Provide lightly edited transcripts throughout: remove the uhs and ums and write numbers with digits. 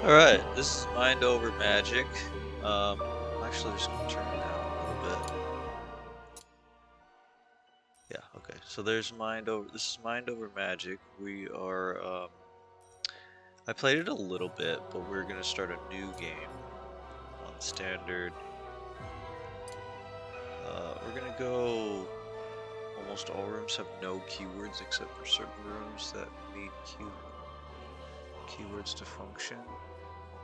Alright, this is Mind Over Magic. I'm actually just gonna turn it down a little bit. Yeah, okay. So there's this is Mind Over Magic. I played it a little bit, but we're gonna start a new game on standard. We're gonna go, almost all rooms have no keywords except for certain rooms that need keywords to function.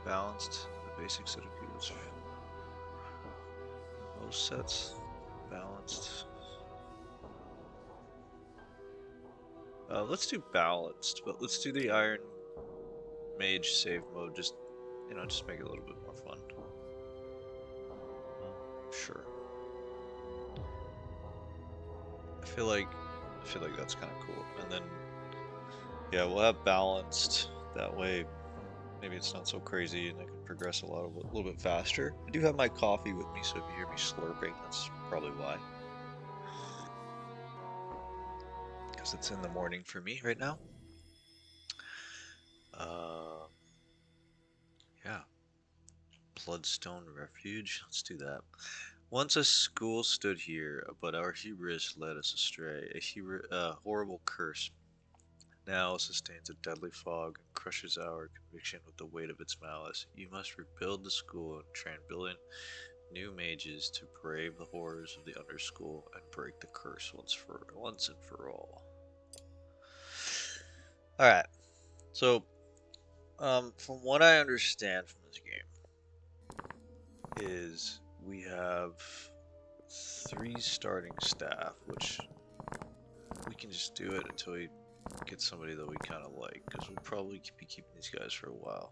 Balanced, the basic set of keywords. Most sets, balanced. Let's do balanced, but let's do the Iron Mage save mode. Just make it a little bit more fun. Sure. I feel like that's kind of cool. And then, yeah, we'll have balanced. That way, maybe it's not so crazy, and I can progress a little bit faster. I do have my coffee with me, so if you hear me slurping, that's probably why. Because it's in the morning for me right now. Yeah. Bloodstone Refuge. Let's do that. Once a school stood here, but our hubris led us astray. A horrible curse now sustains a deadly fog and crushes our conviction with the weight of its malice. You must rebuild the school and train billion new mages to brave the horrors of the underschool and break the curse once and for all. Alright, so from what I understand from this game is we have 3 starting staff, which we can just do it until we get somebody that we kind of like, because we'll probably be keeping these guys for a while.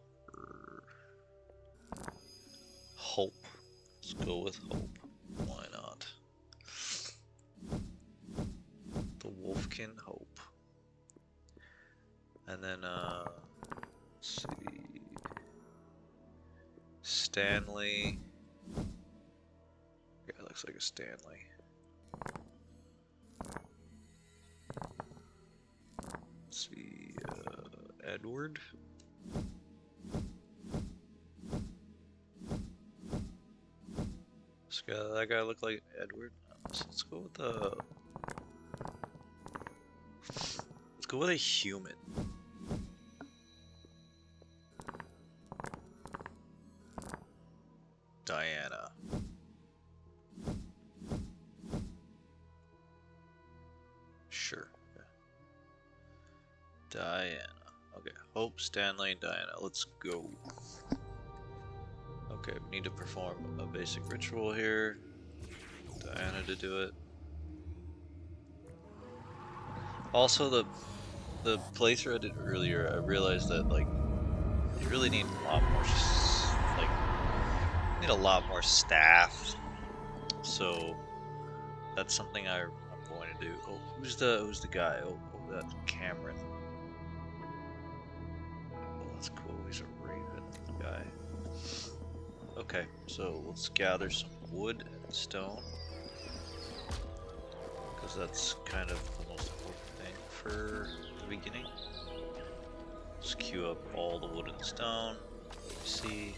Hope. Let's go with Hope. Why not? The Wolfkin Hope. And then, let's see. Stanley. Yeah, it looks like a Stanley. Let's see, Edward. That guy looked like Edward. So let's go with a human. Diana. Sure. Okay. Diana. Okay, Hope, Stanley, and Diana. Let's go. Okay, we need to perform a basic ritual here. Diana to do it. Also, the playthrough I did earlier, I realized that like you really need a lot more, need a lot more staff. So that's something I'm going to do. Oh, who's the guy? Oh, that's Cameron. Oh, that's cool. He's a raven guy. Okay, so let's gather some wood and stone, because that's kind of the most important thing for the beginning. Let's queue up all the wood and stone. See,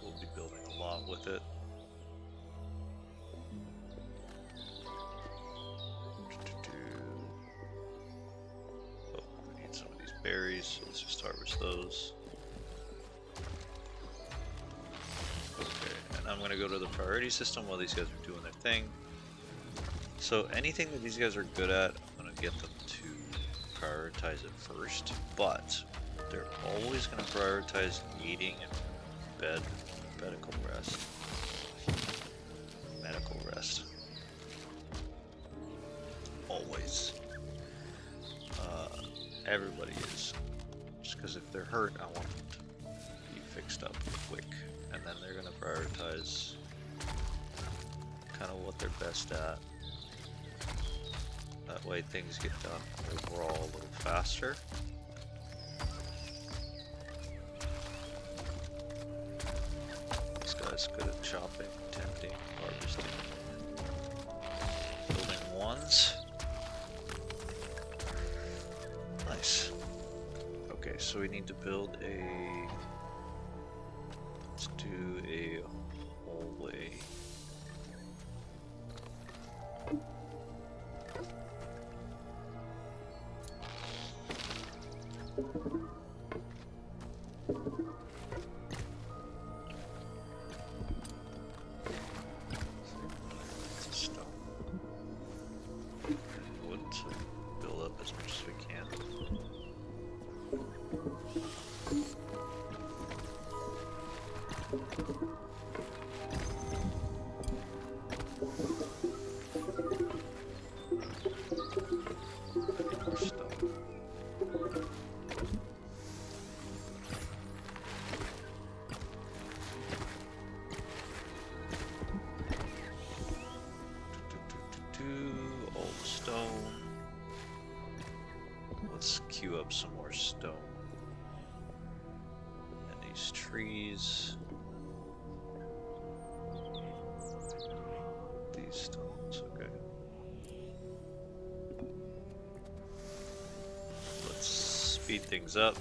we'll be building a lot with it. Oh, we need some of these berries, so let's just harvest those. Okay, and I'm gonna go to the priority system while these guys are doing their thing. So anything that these guys are good at, I'm gonna get them to prioritize it first, but they're always gonna prioritize eating and medical rest. Always. Everybody is. Just because if they're hurt, I want them to be fixed up quick. And then they're gonna prioritize kind of what they're best at. That way things get done overall a little faster. This guy's good at chopping, tending, harvesting, building ones. Nice. Okay, so so we need to build a... Let's do a hallway. Old stone. Let's queue up some more stone. And these trees. These stones, okay. Let's speed things up.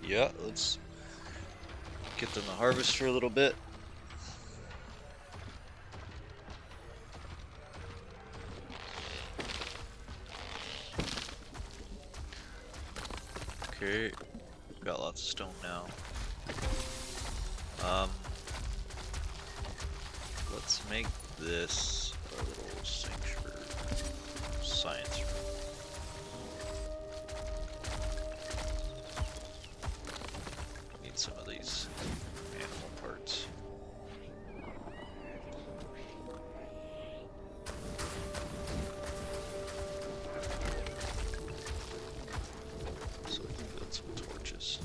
Yeah, let's get them to harvest for a little bit. Okay, got lots of stone now. Let's make this our little sanctuary, science room. Need some of these animal parts. So we can build some torches.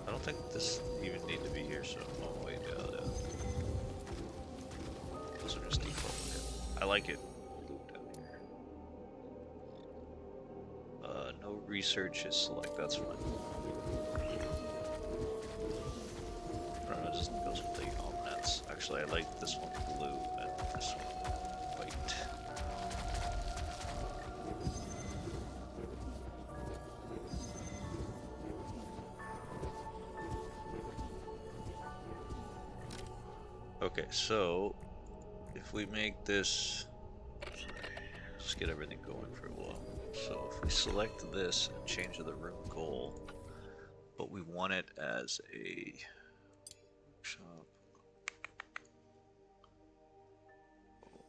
I don't think this even need to be here, so oh wait, those are just default. I like it blue down here. No research is select, that's fine. I don't know, it just goes with the almonets. Actually, I like this one blue and this one white. Okay, so if we make this, just get everything going for a while. So if we select this and change the room goal, but we want it as a workshop,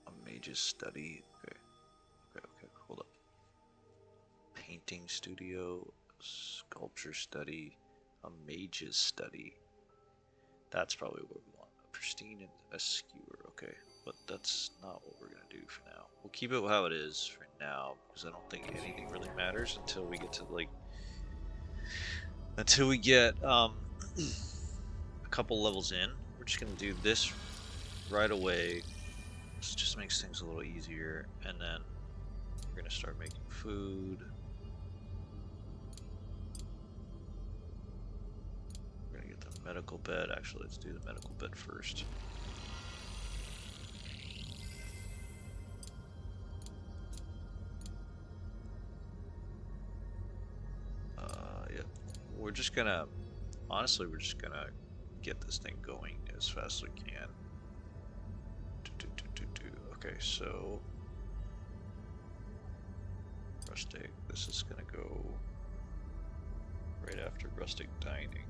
a mage's study. Okay, hold up. Painting studio, sculpture study, a mage's study. That's probably what we want. A pristine and a skewer, okay. But that's not what we're gonna do for now. We'll keep it how it is for now, because I don't think anything really matters until we get to like, until we get a couple levels in. We're just gonna do this right away. This just makes things a little easier, and then we're gonna start making food. We're gonna get the medical bed. Actually, let's do the medical bed first. Yep. We're just gonna, honestly, we're just gonna get this thing going as fast as we can. Okay, so rustic. This is gonna go right after rustic dining.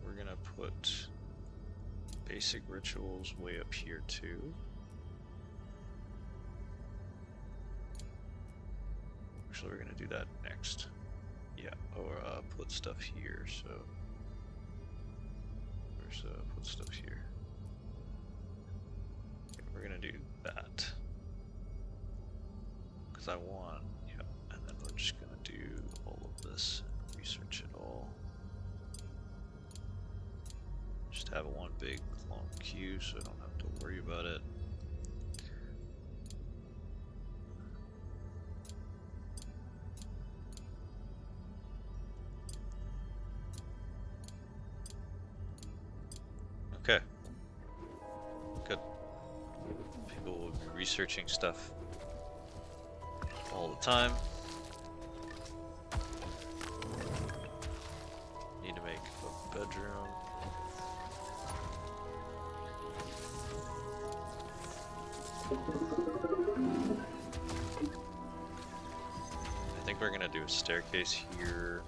We're gonna put basic rituals way up here too. Actually, we're gonna do that next. Yeah, or put stuff here. So where's put stuff here? Okay, we're gonna do that because I want. Yeah, and then we're just gonna do all of this and research it all. Just have one big long queue, so I don't have to worry about it. Okay. Good. People will be researching stuff all the time. Need to make a bedroom. I think we're gonna do a staircase here.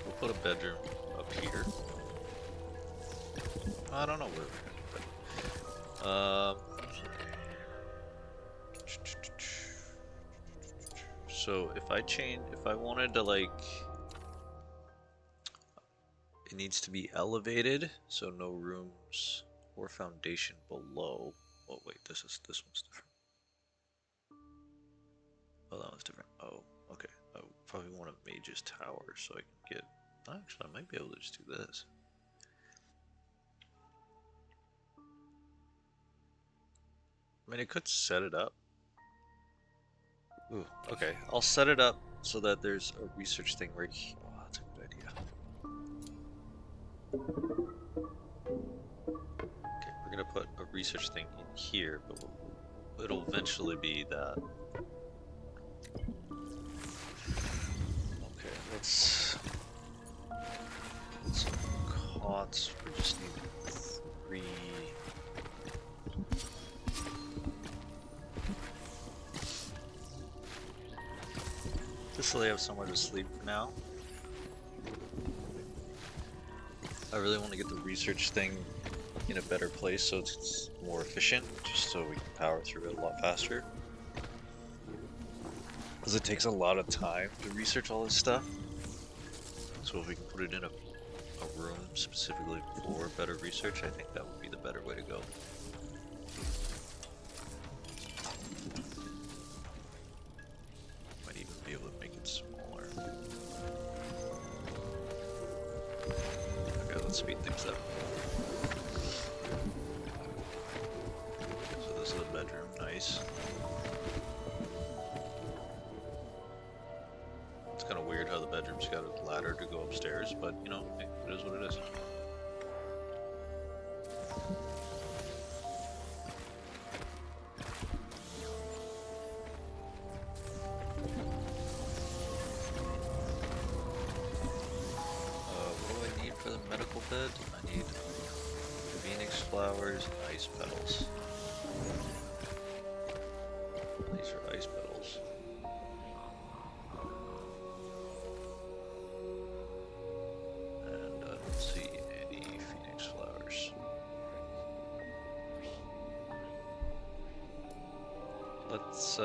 We'll put a bedroom up here. I don't know where we're gonna put it. So if I wanted to like, it needs to be elevated, so no rooms or foundation below. Oh wait, this one's different. Oh, that one's different. Oh, okay. I probably want a mage's tower so I can get. Actually, I might be able to just do this. I mean, I could set it up. Ooh, okay. I'll set it up so that there's a research thing right here. Oh, that's a good idea. Okay, we're gonna put a research thing in here, but it'll eventually be that. Okay, let's put some cots. We just need 3. Just so they have somewhere to sleep for now. I really want to get the research thing in a better place so it's more efficient, just so we can power through it a lot faster. Because it takes a lot of time to research all this stuff. So if we can put it in a room specifically for better research, I think that would be the better way to go. Might even be able to make it smaller. Okay, let's speed things up. So this is a bedroom, nice. It's kind of weird how the bedroom's got a ladder to go upstairs, but you know, it is what it is. What do I need for the medical bed? I need phoenix flowers and ice petals. These are ice petals. And I don't see any phoenix flowers. Let's do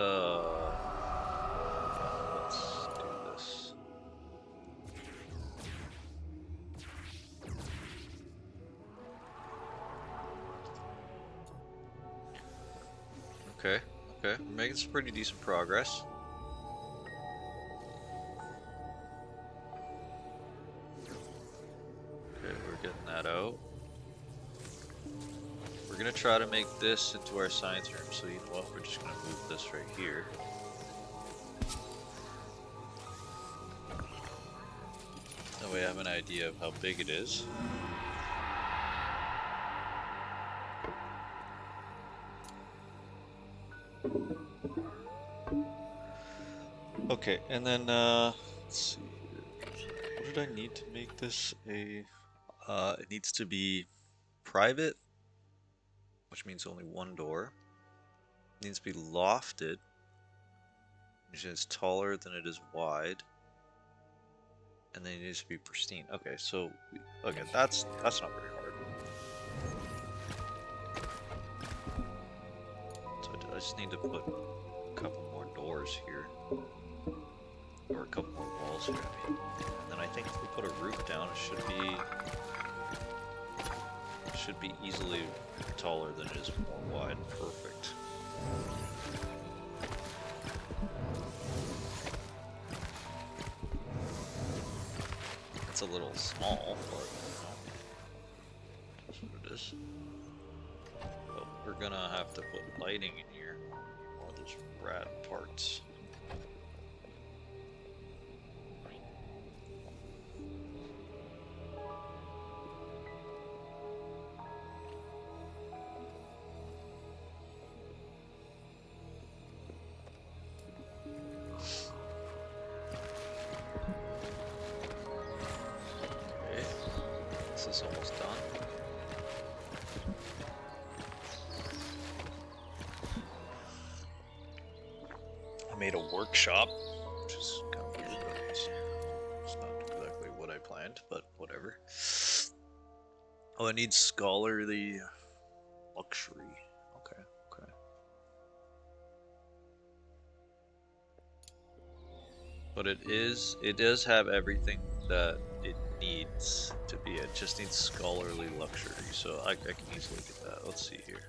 this. Okay, we're making some pretty decent progress. Okay, we're getting that out. We're gonna try to make this into our science room, so you know what, we're just gonna move this right here. That way I have an idea of how big it is. Okay, and then let's see here. What did I need to make this a it needs to be private, which means only one door. It needs to be lofted, which is taller than it is wide. and then it needs to be pristine. Okay, so okay, that's not very hard. So I just need to put a couple more doors here, or a couple more walls here. I mean, and then I think if we put a roof down, it should be easily taller than it is more wide. Perfect. It's a little small, but you know, that's what it is. But we're gonna have to put lighting in here. More of those rad parts. Okay, this is almost done. I made a workshop, which is kind of weird, but it's not exactly what I planned, but whatever. Oh, it needs scholarly luxury. Okay, okay. But it does have everything that it needs to be. It just needs scholarly luxury, so I can easily get that. Let's see here.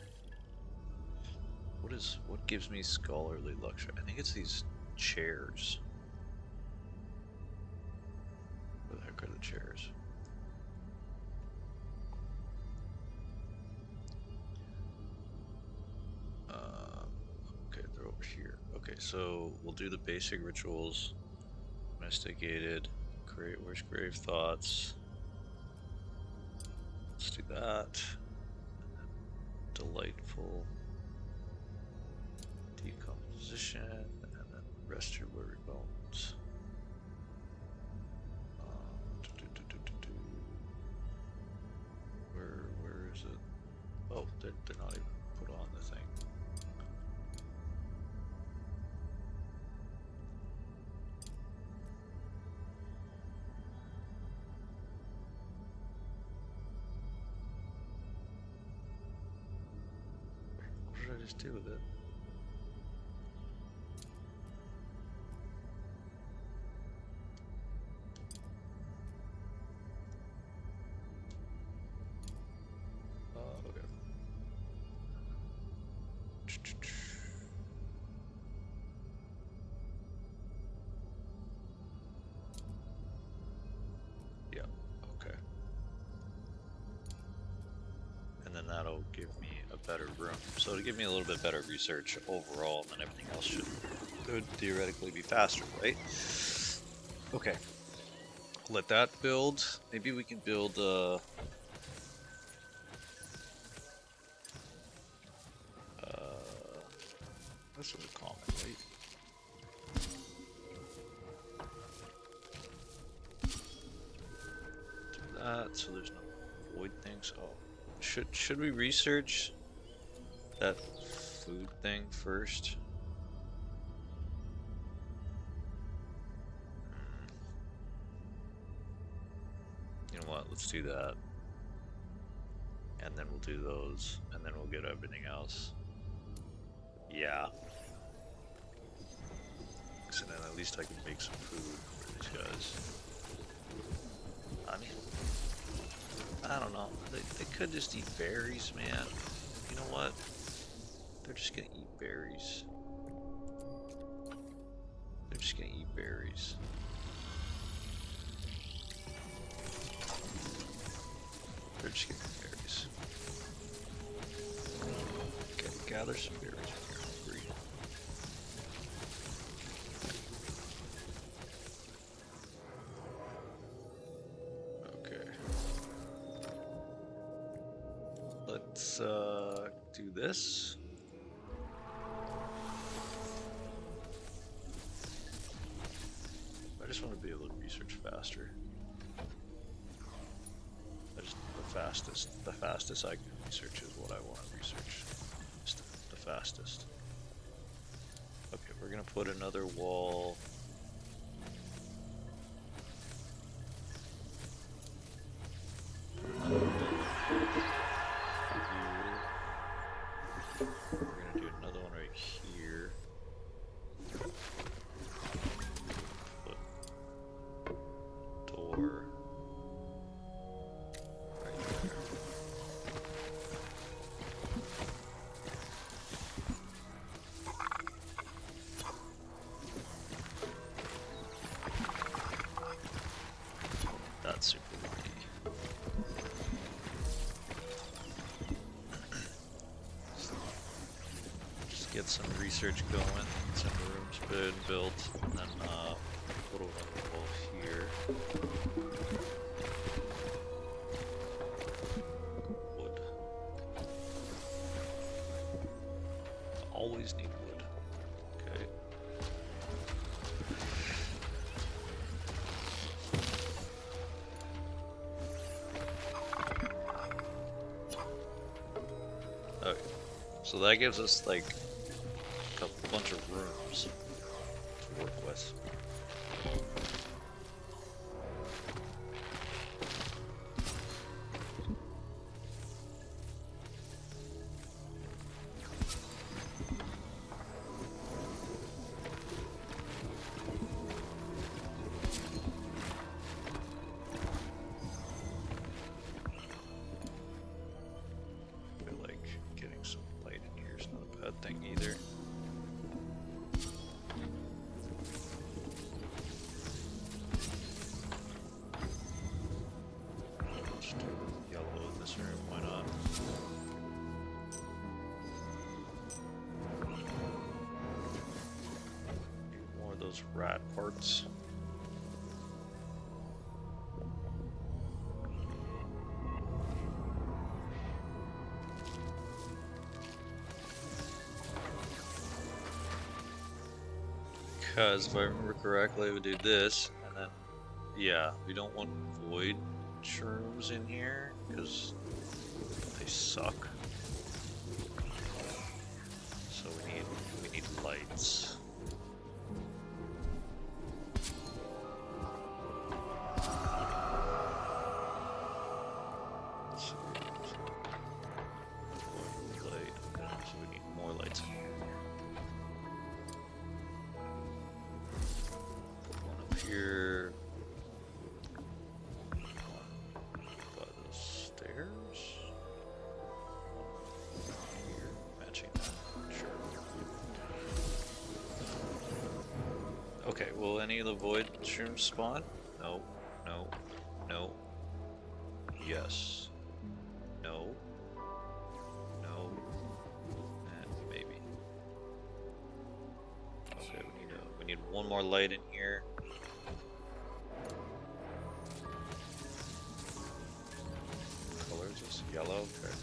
What gives me scholarly luxury? I think it's these chairs. Where the heck are the chairs? Okay, they're over here. Okay, so we'll do the basic rituals. Domesticated. Where's grave thoughts? Let's do that. Delightful. Decomposition, and then rest your weary bones. Where is it? Oh, they're not even put on the thing. What did I just do with it? Okay. Yeah, okay. And then that'll give me a better room. So it'll give me a little bit better research overall, and then everything else could theoretically be faster, right? Okay. Let that build. Maybe we can build this was a common, right? Do that so there's no void things. Oh, should we research that food thing first? You know what? Let's do that, and then we'll do those, and then we'll get everything else. Yeah. So then at least I can make some food for these guys. I mean, I don't know. They could just eat berries, man. You know what? They're just gonna eat berries. They're just gonna eat berries. They're just gonna eat berries. Okay, gather some berries when you're hungry. Okay. Let's do this. I just want to be able to research faster. The fastest I can research is what I want to research. Just the fastest. Okay, we're gonna put another wall We're gonna do another one right here. Put door right there. That's super lucky. Just get some research going, some rooms been built, and then put a wall here. Wood. Always need wood. Okay. Okay. So that gives us like a bunch of rooms to work with. I feel like getting some light in here is not a bad thing either. Let's do yellow in this room, why not? Need more of those rat parts. Because if I remember correctly, we do this, and then, yeah, we don't want void shrooms in here, because they suck. So we need lights. Let's see. Void light, okay, so we need more lights in here. Here, by the stairs. Here, matching that. Sure. Okay, will any of the void shrooms spawn? No, no, no. Yes. No. No. And maybe. Okay, we need one more light in here. Yellow, okay.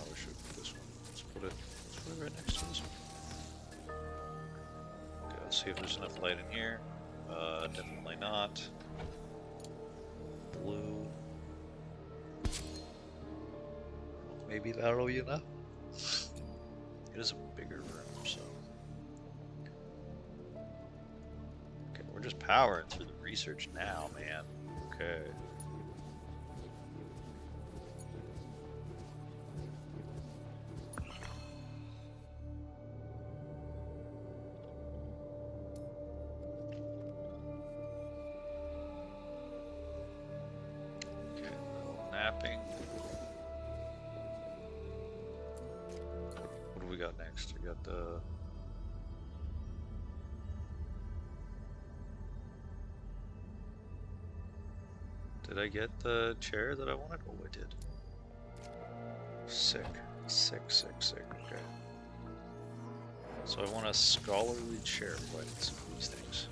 We should put this one. Let's put it right next to this one. Okay, let's see if there's enough light in here. Definitely not. Blue. Maybe that'll be enough. It is a bigger room, so. Okay, we're just powering through the research now, man. Okay. Napping. What do we got next? We got the... Did I get the chair that I wanted? Oh, I did. Sick. Sick, sick, sick. Okay. So I want a scholarly chair. Why did some of these things?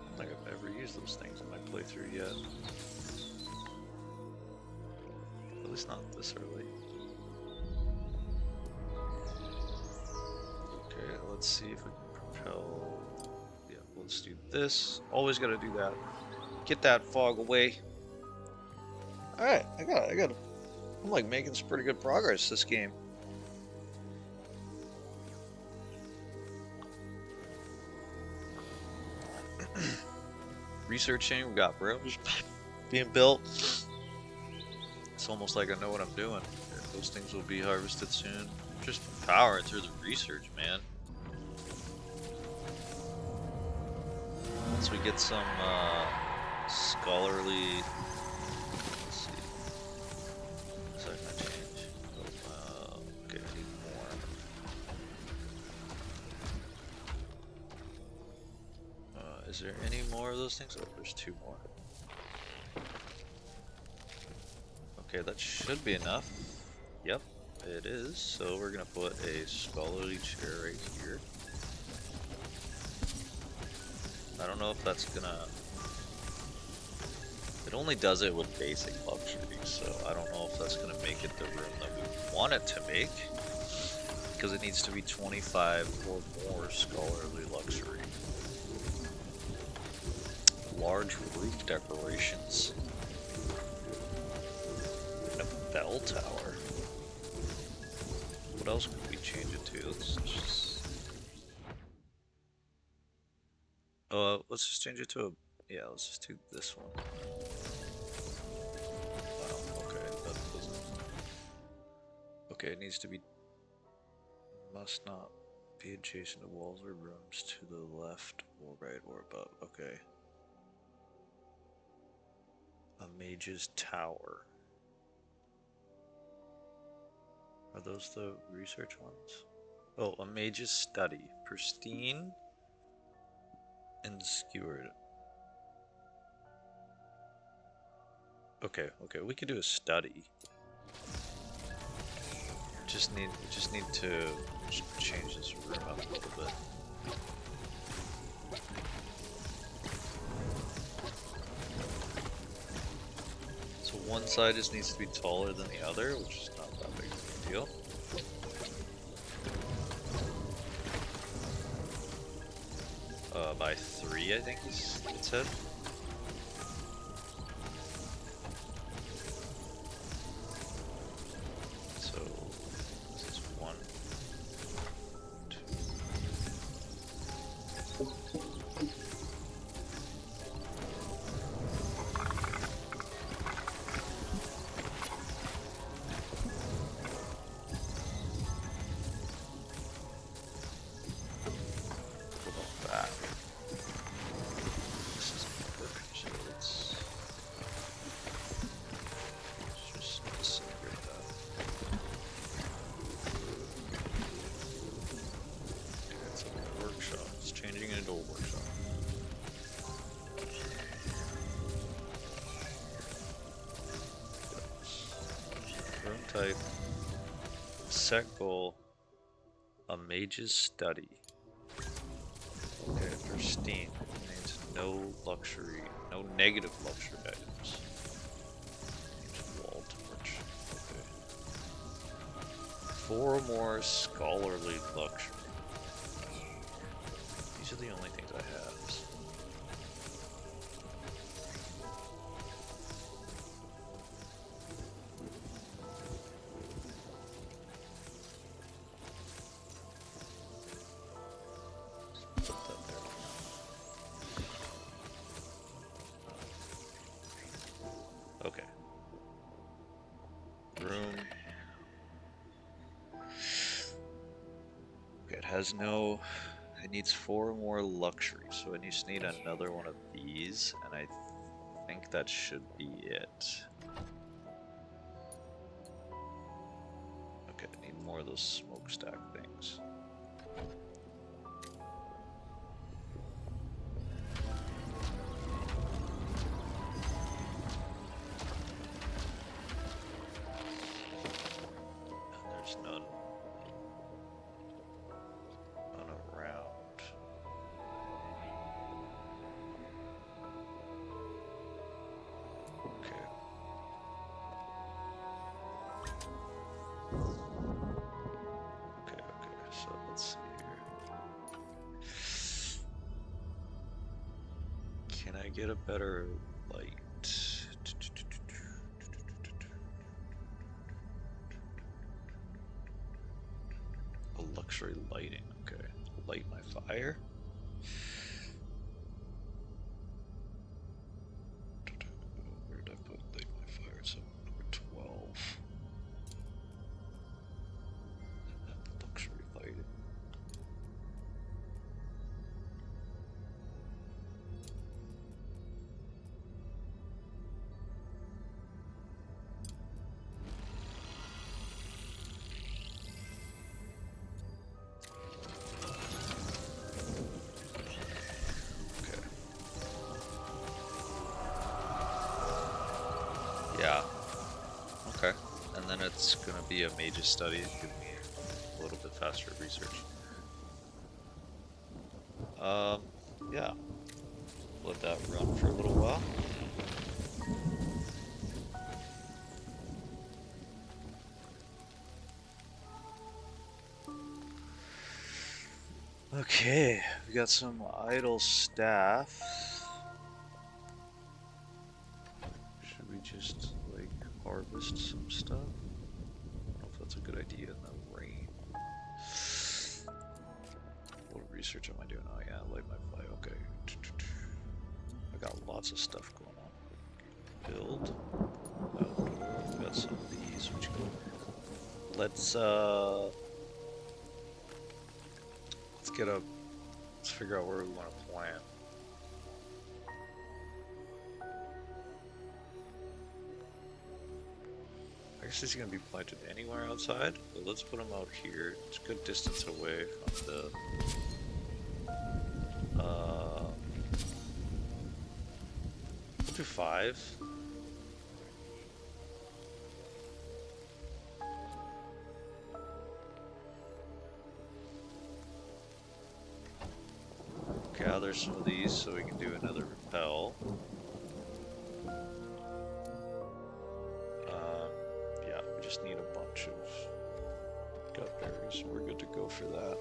I don't think I've ever used those things in my playthrough yet. At least not this early. Okay, let's see if we can propel. Yeah, let's do this. Always gotta do that. Get that fog away. Alright, I'm like making some pretty good progress this game. Researching, we got rooms being built. It's almost like I know what I'm doing. Those things will be harvested soon. Just powering through the research, man. Once we get some scholarly. Let's see. Is that gonna change? Oh, okay, I need more. Is there any more of those things? Oh, there's 2 more. Okay, that should be enough. Yep, it is. So we're gonna put a scholarly chair right here. I don't know if that's gonna... It only does it with basic luxury, so I don't know if that's gonna make it the room that we want it to make. Because it needs to be 25 or more scholarly luxury. Large roof decorations. And a bell tower. What else could we change it to? Let's just change it to a... Yeah, let's just do this one. Wow, okay, that doesn't... Okay, it needs to be... Must not be adjacent to walls or rooms to the left or right or above. Okay. A mage's tower. Are those the research ones? Oh, a mage's study. Pristine and skewered. Okay, we could do a study. We just need to change this room up a little bit. So one side just needs to be taller than the other, which is not that big of a deal. By 3, I think it said. So this is 1, 2. Type set goal, a mage's study. Okay, pristine means no luxury, no negative luxury items. Wall torch. Okay. 4 more scholarly luxury. These are the only things I have. Okay. Room. Okay, it has no... It needs 4 more luxury, so I just need another one of these, and I think that should be it. Okay, I need more of those smokestack things. So let's see here. Can I get a better light? A luxury lighting, okay. Light my fire. Where did I put light my fire? So number 12. Yeah. Okay. And then it's gonna be a mage's study, give me a little bit faster research. Yeah. Let that run for a little while. Okay, we got some idle staff. Should we just, like, harvest some stuff? I don't know if that's a good idea in the rain. What research am I doing? Oh yeah, light my fly. Okay. I got lots of stuff going on. Build. Outdoor. We got some of these. Which go. Let's get a. Let's figure out where we want to plant. I guess it's gonna be planted anywhere outside, but let's put them out here. It's a good distance away from the. We'll do 5. Gather some of these so we can do another repel. Yeah, we just need a bunch of gut berries. We're good to go for that.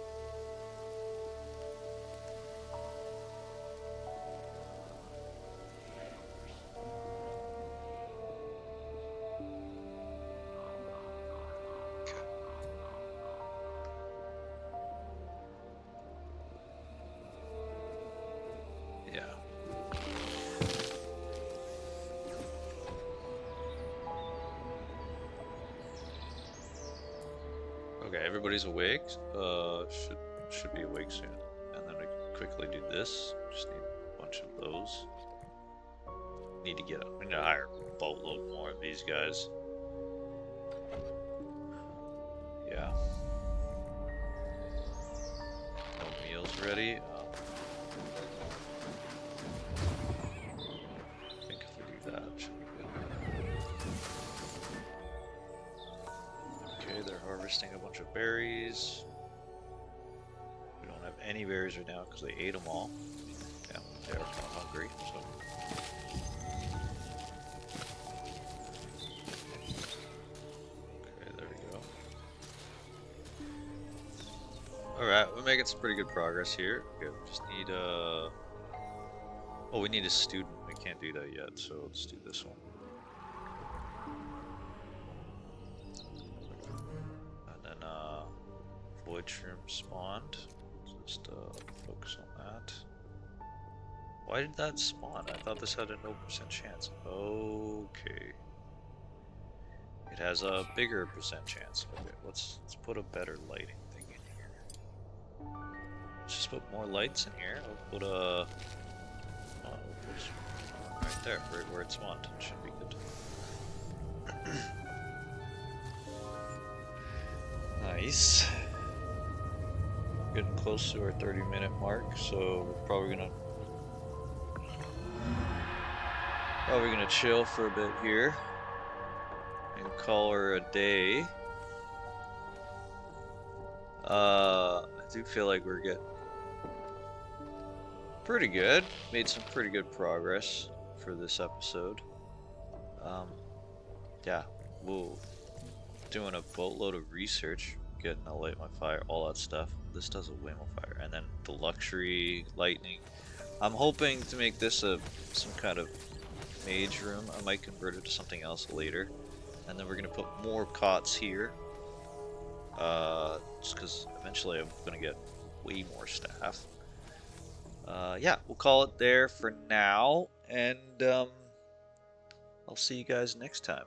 Yeah. Okay, everybody's awake. Should be awake soon. And then we can quickly do this. Just need a bunch of those. We need to hire a boatload more of these guys. Yeah. No meals ready. I think if we do that, should be good. Okay, they're harvesting a bunch of berries. We don't have any berries right now because they ate them all. Yeah, they are kind of hungry, so. Okay, there we go. Alright, we're making some pretty good progress here. Okay, we just need oh, we need a student. We can't do that yet, so let's do this one. And then void shroom spawned. Just focus on that. Why did that spawn? I thought this had a 0% chance. Okay. It has a bigger percent chance. Okay, let's put a better lighting thing in here. Let's just put more lights in here. We'll put a right there, right where it spawned. It should be good. Nice. Getting close to our 30-minute mark, so we're probably gonna chill for a bit here and call her a day. I do feel like we're getting pretty good. Made some pretty good progress for this episode. Yeah, we'll doing a boatload of research, getting a light my fire, all that stuff. This does a way more fire, and then the luxury lightning. I'm hoping to make this some kind of mage room. I might convert it to something else later, and then we're gonna put more cots here. Just because eventually I'm gonna get way more staff. Yeah, we'll call it there for now, and I'll see you guys next time.